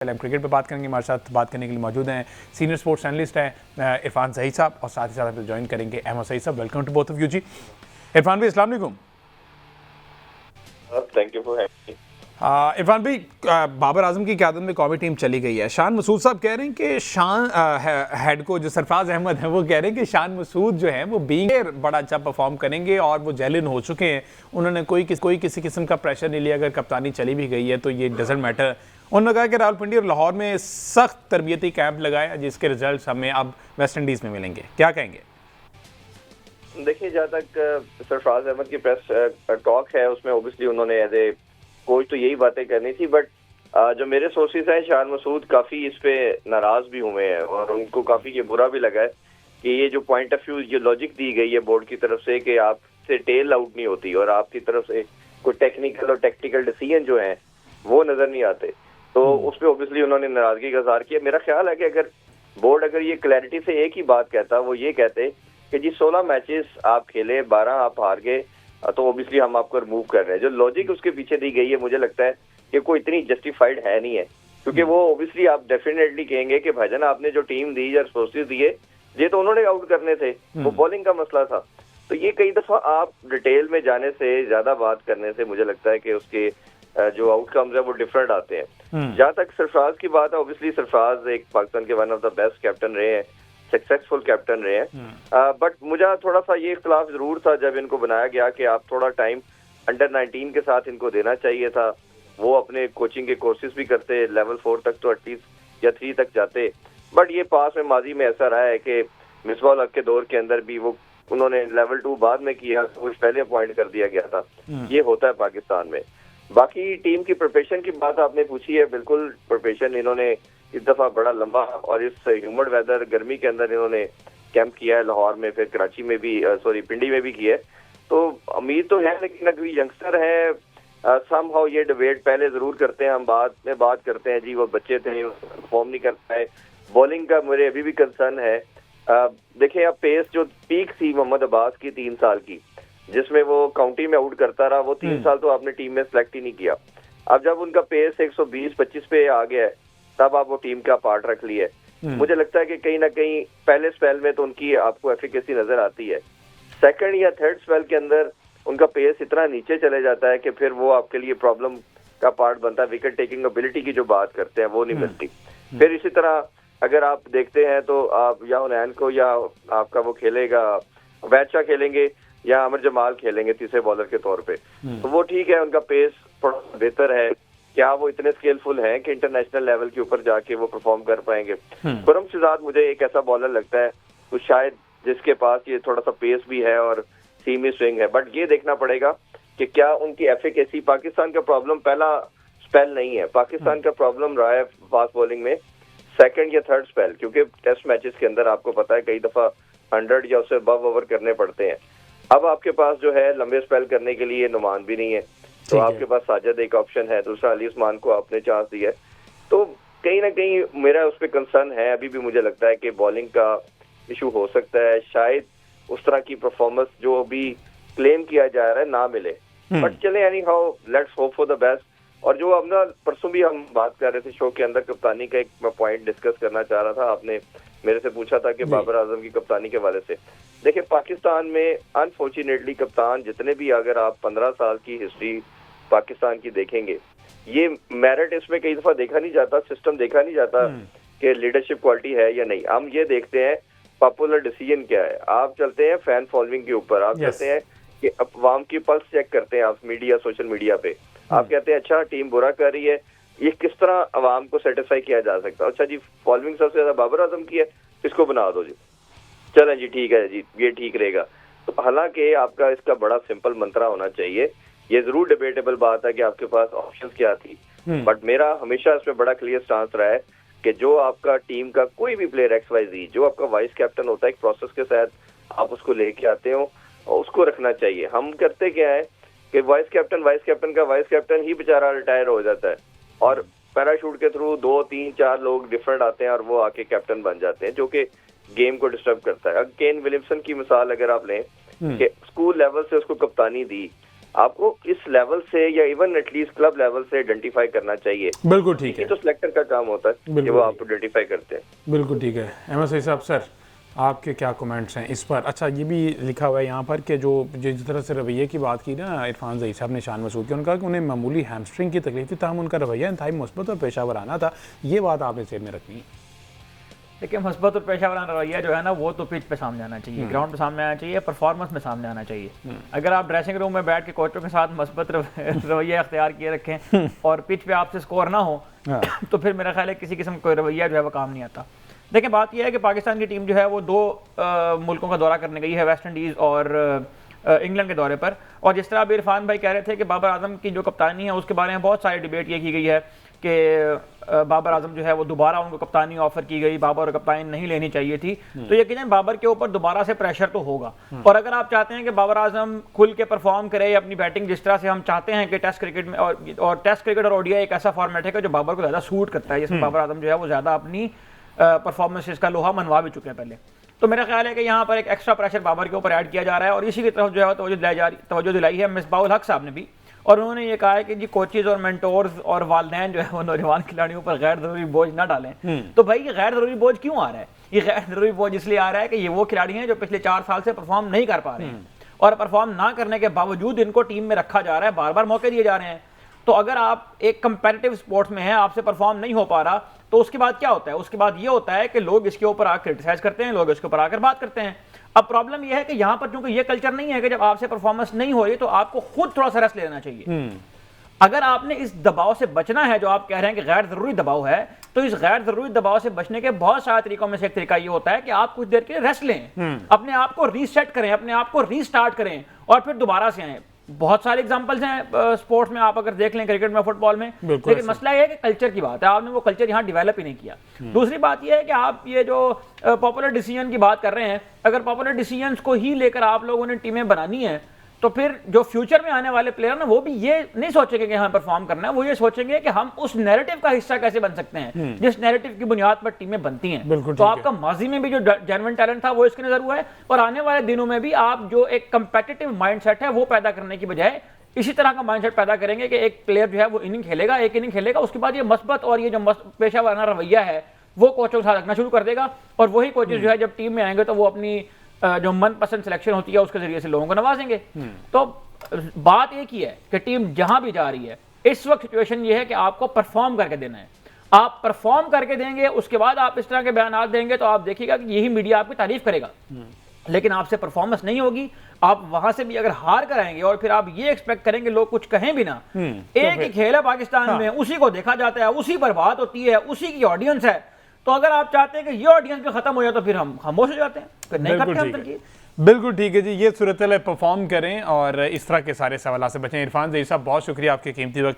हम क्रिकेट पे बात करेंगे। हमारे साथ बात करने के लिए मौजूद हैं सीनियर स्पोर्ट्स एनालिस्ट हैं इरफान सईद साहब, और साथ ही साथ ज्वाइन करेंगे Ahmad Saeed sahab. Welcome to both of you ji. Irfan भाई अस्सलाम वालेकुम। Thank you for having me. Irfan भाई, बाबर आजम की क़यादत में कौमी टीम चली गई है। शान मसूद साहब कह रहे हैं कि शान हेड को जो सरफराज अहमद है वो कह रहे हैं कि शान मसूद जो है वो बीइंग बड़ा अच्छा परफॉर्म करेंगे और वो जेलिन हो चुके हैं। उन्होंने कोई किसी किस्म का प्रेशर नहीं लिया। अगर कप्तानी चली भी गई है तो ये डजेंट मैटर। उन्होंने कहा कि रावलपिंडी और लाहौर में सख्त तरबियती कैंप लगाया जिसके रिजल्ट हमें अब वेस्ट इंडीज़ में मिलेंगे। क्या कहेंगे? देखिए, जहाँ तक सरफराज अहमद की प्रेस टॉक है उसमें ओबियसली उन्होंने एज ए कोच तो यही बातें करनी थी, बट जो मेरे सोर्सेज हैं शान मसूद काफी इस पे नाराज भी हुए हैं और उनको काफी ये बुरा भी लगा है कि ये जो पॉइंट ऑफ व्यू, ये लॉजिक दी गई है बोर्ड की तरफ से कि आपसे टेल आउट नहीं होती और आपकी तरफ से कोई टेक्निकल और टेक्टिकल डिसीजन जो हैं वो नजर नहीं आते, तो उस पर ओबियसली उन्होंने नाराजगी का इजहार किया। मेरा ख्याल है कि अगर बोर्ड अगर ये क्लैरिटी से एक ही बात कहता, वो ये कहते कि जी 16 मैचेस आप खेले, 12 आप हार गए, तो ओबियसली हम आपको रिमूव कर रहे हैं। जो लॉजिक उसके पीछे दी गई है मुझे लगता है कि कोई इतनी जस्टिफाइड है नहीं है, क्योंकि वो ओबियसली आप डेफिनेटली कहेंगे कि भाईजान आपने जो टीम दी या रिसोर्सेज दिए ये तो उन्होंने आउट करने थे, वो बॉलिंग का मसला था। तो ये कई दफा आप डिटेल में जाने से, ज्यादा बात करने से मुझे लगता है कि उसके जो आउटकम्स है वो डिफरेंट आते हैं। जहाँ तक सरफराज की बात है, ऑब्वियसली सरफराज एक पाकिस्तान के one of the best captain रहे हैं, सक्सेसफुल कैप्टन रहे हैं, बट मुझे थोड़ा सा ये इख्तलाफ जरूर था जब इनको बनाया गया कि आप थोड़ा टाइम अंडर 19 के साथ इनको देना चाहिए था। वो अपने कोचिंग के कोर्सेज भी करते, लेवल 4 तक तो एटलीस्ट या 3 तक जाते, बट ये पास में माजी में ऐसा रहा है कि मिसबाह हक के दौर के अंदर भी वो उन्होंने लेवल 2 बाद में किया, कुछ पहले अपॉइंट कर दिया गया था। ये होता है पाकिस्तान में। बाकी टीम की प्रिपरेशन की बात आपने पूछी है, बिल्कुल प्रिपरेशन इन्होंने इस दफा बड़ा लंबा और इस ह्यूमिड वेदर गर्मी के अंदर इन्होंने कैंप किया है, लाहौर में, फिर कराची में भी, पिंडी में भी किया है। तो उम्मीद तो है, लेकिन अभी यंगस्टर है, समहाउ ये डिबेट पहले जरूर करते हैं, हम बाद में बात करते हैं जी वो बच्चे थे, परफॉर्म नहीं कर पाए। बॉलिंग का मुझे अभी भी कंसर्न है। देखिए, अब पेस जो पीक थी मोहम्मद अब्बास की 3 साल की, जिसमें वो काउंटी में आउट करता रहा, वो 3 साल तो आपने टीम में सेलेक्ट ही नहीं किया। अब जब उनका पेस 120-25 पे आ गया है, तब आप वो टीम का पार्ट रख लिया है। मुझे लगता है कि कहीं ना कहीं पहले स्पेल में तो उनकी आपको एफिकेसी नजर आती है, सेकंड या थर्ड स्पेल के अंदर उनका पेस इतना नीचे चले जाता है कि फिर वो आपके लिए प्रॉब्लम का पार्ट बनता है। विकेट टेकिंग एबिलिटी की जो बात करते हैं वो नहीं मिलती। फिर इसी तरह अगर आप देखते हैं तो आप या हुनैन को, या आपका वो खेलेगा वैदशाह खेलेंगे या अमर जमाल खेलेंगे तीसरे बॉलर के तौर पे, तो वो ठीक है, उनका पेस थोड़ा बेहतर है। क्या वो इतने स्किलफुल हैं कि इंटरनेशनल लेवल के ऊपर जाके वो परफॉर्म कर पाएंगे? खुरम शहजाद मुझे एक ऐसा बॉलर लगता है तो शायद जिसके पास ये थोड़ा सा पेस भी है और सीमी स्विंग है, बट ये देखना पड़ेगा कि क्या उनकी एफिकेसी। पाकिस्तान का प्रॉब्लम पहला स्पेल नहीं है, पाकिस्तान का प्रॉब्लम रहा है फास्ट बॉलिंग में सेकंड या थर्ड स्पेल, क्योंकि टेस्ट मैचेस के अंदर आपको पता है कई दफा 100 या उससे अबव ओवर करने पड़ते हैं। अब आपके पास जो है लंबे स्पेल करने के लिए नुमान भी नहीं है, तो आपके पास साजिद एक ऑप्शन है, दूसरा अली उस्मान को आपने चांस दिया है। तो कहीं ना कहीं मेरा उस पर कंसर्न है। अभी भी मुझे लगता है कि बॉलिंग का इशू हो सकता है, शायद उस तरह की परफॉर्मेंस जो अभी क्लेम किया जा रहा है ना मिले, बट चले any how, let's hope for the best. और जो अब ना परसों भी हम बात कर रहे थे शो के अंदर, कप्तानी का एक पॉइंट डिस्कस करना चाह रहा था, आपने मेरे से पूछा था कि बाबर आजम की कप्तानी के हवाले से। देखिए, पाकिस्तान में अनफॉर्चुनेटली कप्तान जितने भी, अगर आप 15 साल की हिस्ट्री पाकिस्तान की देखेंगे, ये मेरिट इसमें कई दफा देखा नहीं जाता, सिस्टम देखा नहीं जाता कि लीडरशिप क्वालिटी है या नहीं। हम ये देखते हैं पॉपुलर डिसीजन क्या है। आप चलते हैं फैन फॉलोइंग के ऊपर, आप कहते हैं कि अवाम की पल्स चेक करते हैं आप मीडिया, सोशल मीडिया पे, आप कहते हैं अच्छा टीम बुरा कर रही है, ये किस तरह अवाम को सेटिस्फाई किया जा सकता है? अच्छा जी, फॉलोइंग सबसे ज्यादा बाबर आजम की है, इसको बना दो जी, चलें जी ठीक है जी, ये ठीक रहेगा। तो हालांकि आपका इसका बड़ा सिंपल मंत्रा होना चाहिए। ये जरूर डिबेटेबल बात है कि आपके पास ऑप्शंस क्या थी, बट मेरा हमेशा इसमें बड़ा क्लियर स्टांस रहा है कि जो आपका टीम का कोई भी प्लेयर XYZ, जो आपका वाइस कैप्टन होता है, एक प्रोसेस के साथ आप उसको लेके आते हो और उसको रखना चाहिए। हम करते क्या है कि वाइस कैप्टन का वाइस कैप्टन ही बेचारा रिटायर हो जाता है और पैराशूट के थ्रू 2, 3, 4 लोग डिफरेंट आते हैं और वो आके कैप्टन बन जाते हैं, जो कि गेम को डिस्टर्ब करता है। केन विलियमसन की मिसाल अगर आप लें कि स्कूल लेवल से उसको कप्तानी दी, आपको इस लेवल से या इवन एटलीस्ट क्लब लेवल से आइडेंटिफाई करना चाहिए। बिल्कुल ठीक है, तो सिलेक्टर का काम होता है कि वो आप आइडेंटिफाई करते हैं। बिल्कुल ठीक है। अहमद सईद साहब सर, आपके क्या कमेंट्स हैं इस पर? अच्छा, ये भी लिखा हुआ है यहाँ पर कि जो जिस तरह से रवैये की बात की ना इरफान ज़ई साहब ने शान मसूद की, उनका कि उन्हें मामूली हैमस्ट्रिंग की तकलीफ थी, ताहम उनका रवैया इंतहाई मुस्बत और पेशावराना था। ये बात आपने जेब में रखनी है। देखिए, मुस्बत और पेशावराना रवैया जो है ना, वो तो पिच पे सामने आना चाहिए, ग्राउंड पे सामने आना चाहिए, परफॉर्मेंस में सामने आना चाहिए। अगर आप ड्रेसिंग रूम में बैठ के कोचों के साथ मुस्बत रवैया अख्तियार किए रखें और पिच पे आपसे स्कोर ना हो तो फिर मेरा ख्याल है किसी किस्म का कोई रवैया जो है वो काम नहीं आता। देखिए, बात यह है कि पाकिस्तान की टीम जो है वो 2 मुल्कों का दौरा करने गई है, वेस्ट इंडीज़ और इंग्लैंड के दौरे पर। और जिस तरह अभी इरफान भाई कह रहे थे कि बाबर आजम की जो कप्तानी है उसके बारे में बहुत सारी डिबेट ये की गई है कि बाबर आजम जो है वो दोबारा उनको कप्तानी ऑफर की गई, बाबर और कप्तानी नहीं लेनी चाहिए थी। तो यकीनन बाबर के ऊपर दोबारा से प्रेशर तो होगा। और अगर आप चाहते हैं कि बाबर आजम खुल के परफॉर्म करे अपनी बैटिंग जिस तरह से हम चाहते हैं कि टेस्ट क्रिकेट में, और टेस्ट क्रिकेट और ओडीआई एक ऐसा फॉर्मेट है कि जो बाबर को ज़्यादा सूट करता है, जिसमें बाबर आजम जो है वो ज़्यादा अपनी परफॉर्मेंस का लोहा मनवा भी चुके हैं पहले। तो मेरा ख्याल है कि यहाँ पर एक एक्स्ट्रा प्रेशर बाबर के ऊपर ऐड किया जा रहा है और इसी की तरफ जो है तवज्जो दिलाई है मिसबाहुल हक साहब ने भी। और उन्होंने ये कहा है कि जी कोचेज और मेंटोर्स और वालिदैन जो है वो नौजवान खिलाड़ियों पर गैर जरूरी बोझ ना डालें। तो भाई, ये गैर जरूरी बोझ क्यों आ रहा है? ये गैर जरूरी बोझ इसलिए आ रहा है कि ये वो खिलाड़ी हैं जो पिछले 4 साल से परफॉर्म नहीं कर पा रहे हैं, और परफॉर्म ना करने के बावजूद इनको टीम में रखा जा रहा है, बार बार मौके दिए जा रहे हैं। तो अगर आप एक कंपेटिटिव स्पोर्ट्स में हैं, आपसे परफॉर्म नहीं हो पा रहा, तो उसके बाद क्या होता है? उसके बाद ये होता है कि लोग इसके ऊपर आकर क्रिटिसाइज करते हैं, लोग इसके ऊपर आकर बात करते हैं। अब प्रॉब्लम यह है कि यहाँ पर क्योंकि ये कल्चर नहीं है कि जब आपसे परफॉर्मेंस नहीं हो रही तो आपको खुद थोड़ा सा रेस्ट ले लेना चाहिए। अगर आपने इस दबाव से बचना है जो आप कह रहे हैं कि गैर जरूरी दबाव है, तो इस गैर जरूरी दबाव से बचने के बहुत सारे तरीकों में से एक तरीका ये होता है कि आप कुछ देर के लिए रेस्ट लें, अपने आप को रीसेट करें, अपने आप को रीस्टार्ट करें और फिर दोबारा से आए। बहुत सारे एग्जांपल्स हैं स्पोर्ट्स में, आप अगर देख लें क्रिकेट में, फुटबॉल में। लेकिन मसला ये है कि कल्चर की बात है, आपने वो कल्चर यहाँ डेवलप ही नहीं किया। दूसरी बात ये है कि आप ये जो पॉपुलर डिसीजन की बात कर रहे हैं, अगर पॉपुलर डिसीजंस को ही लेकर आप लोगों ने टीमें बनानी है तो फिर जो फ्यूचर में आने वाले प्लेयर ना, वो भी ये नहीं सोचेंगे कि हमें परफॉर्म करना है, वो ये सोचेंगे कि हम उस नैरेटिव का हिस्सा कैसे बन सकते हैं जिस नैरेटिव की बुनियाद पर टीमें बनती हैं। तो आपका माजी में भी जो जेन्युइन टैलेंट था वो इसके नजर हुआ है, और आने वाले दिनों में भी आप जो एक कंपेटिटिव माइंडसेट है वो पैदा करने की बजाय इसी तरह का माइंडसेट पैदा करेंगे कि एक प्लेयर जो है वो इनिंग खेलेगा, एक इनिंग खेलेगा, उसके बाद ये मस्बत और ये जो पेशावराना रवैया है वो कोचों के साथ रखना शुरू कर देगा। और वही कोचेज जो है जब टीम में आएंगे तो वो अपनी जो मनपसंद सिलेक्शन होती है उसके जरिए से लोगों को नवाजेंगे। तो बात एक ही है कि टीम जहां भी जा रही है इस वक्त सिचुएशन ये है कि आपको परफॉर्म करके देना है। आप परफॉर्म करके देंगे, उसके बाद आप इस तरह के बयान देंगे तो आप देखिएगा कि यही मीडिया आपकी तारीफ करेगा। लेकिन आपसे परफॉर्मेंस नहीं होगी, आप वहां से भी अगर हार कर आएंगे और फिर आप ये एक्सपेक्ट करेंगे लोग कुछ कहें भी ना, एक ही खेल है पाकिस्तान में, उसी को देखा जाता है, उसी पर बात होती है, उसी की ऑडियंस है। तो अगर आप चाहते हैं कि ये ऑडियंस भी खत्म हो जाए तो फिर हम खामोश हो जाते हैं, फिर नहीं करते हम तनकीद। बिल्कुल ठीक है जी, ये सूरत परफॉर्म करें और इस तरह के सारे सवाल से बचें। इरफान ज़ई साहब, बहुत शुक्रिया आपके कीमती वक्त का।